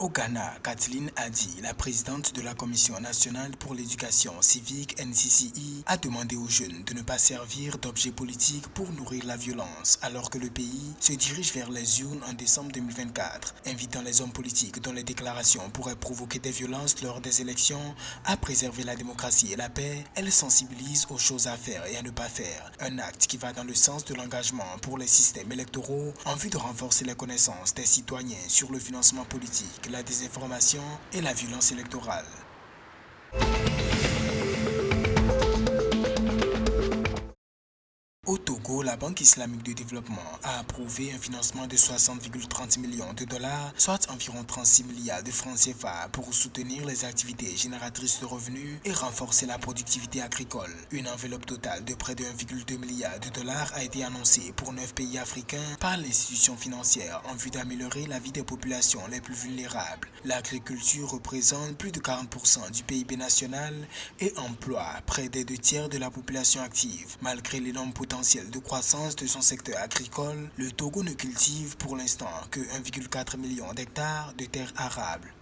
Au Ghana, Kathleen Adi, la présidente de la Commission nationale pour l'éducation civique NCCE, a demandé aux jeunes de ne pas servir d'objets politiques pour nourrir la violence, alors que le pays se dirige vers les urnes en décembre 2024, invitant les hommes politiques dont les déclarations pourraient provoquer des violences lors des élections à préserver la démocratie et la paix. Elle sensibilise aux choses à faire et à ne pas faire, un acte qui va dans le sens de l'engagement pour les systèmes électoraux en vue de renforcer les connaissances des citoyens sur le financement politique, la désinformation et la violence électorale. Au Togo, la Banque islamique de développement a approuvé un financement de 60,30 millions de dollars, soit environ 36 milliards de francs CFA, pour soutenir les activités génératrices de revenus et renforcer la productivité agricole. Une enveloppe totale de près de 1,2 milliard de dollars a été annoncée pour 9 pays africains par l'institution financière en vue d'améliorer la vie des populations les plus vulnérables. L'agriculture représente plus de 40% du PIB national et emploie près des 2 tiers de la population active. Malgré l'énorme potentiel de croissance de son secteur agricole, le Togo ne cultive pour l'instant que 1,4 million d'hectares de terres arables.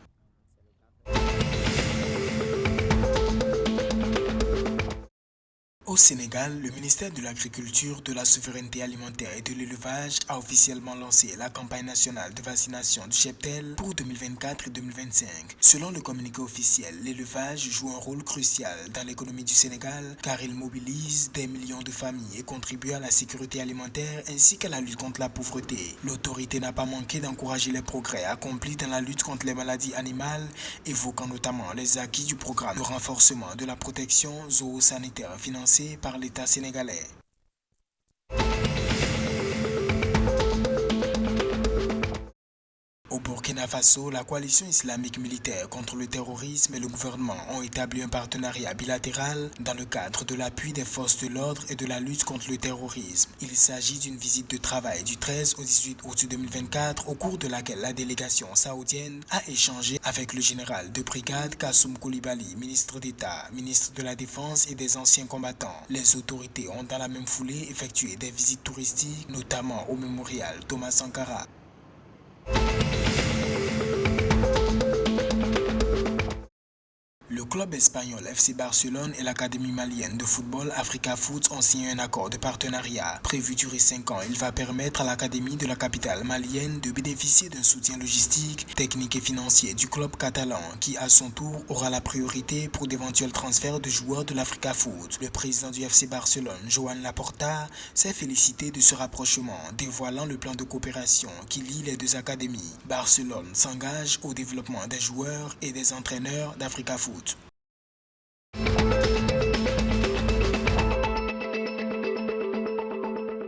Au Sénégal, le ministère de l'Agriculture, de la Souveraineté alimentaire et de l'Élevage a officiellement lancé la campagne nationale de vaccination du cheptel pour 2024 et 2025. Selon le communiqué officiel, l'élevage joue un rôle crucial dans l'économie du Sénégal car il mobilise des millions de familles et contribue à la sécurité alimentaire ainsi qu'à la lutte contre la pauvreté. L'autorité n'a pas manqué d'encourager les progrès accomplis dans la lutte contre les maladies animales, évoquant notamment les acquis du programme de renforcement de la protection zoosanitaire financé par l'État sénégalais. Au Burkina Faso, la coalition islamique militaire contre le terrorisme et le gouvernement ont établi un partenariat bilatéral dans le cadre de l'appui des forces de l'ordre et de la lutte contre le terrorisme. Il s'agit d'une visite de travail du 13 au 18 août 2024 au cours de laquelle la délégation saoudienne a échangé avec le général de brigade Kassoum Koulibaly, ministre d'État, ministre de la Défense et des anciens combattants. Les autorités ont dans la même foulée effectué des visites touristiques, notamment au mémorial Thomas Sankara. Le club espagnol FC Barcelone et l'Académie malienne de football Africa Foot ont signé un accord de partenariat. Prévu durer 5 ans, il va permettre à l'Académie de la capitale malienne de bénéficier d'un soutien logistique, technique et financier du club catalan qui, à son tour, aura la priorité pour d'éventuels transferts de joueurs de l'Africa Foot. Le président du FC Barcelone, Joan Laporta, s'est félicité de ce rapprochement, dévoilant le plan de coopération qui lie les deux académies. Barcelone s'engage au développement des joueurs et des entraîneurs d'Africa Foot.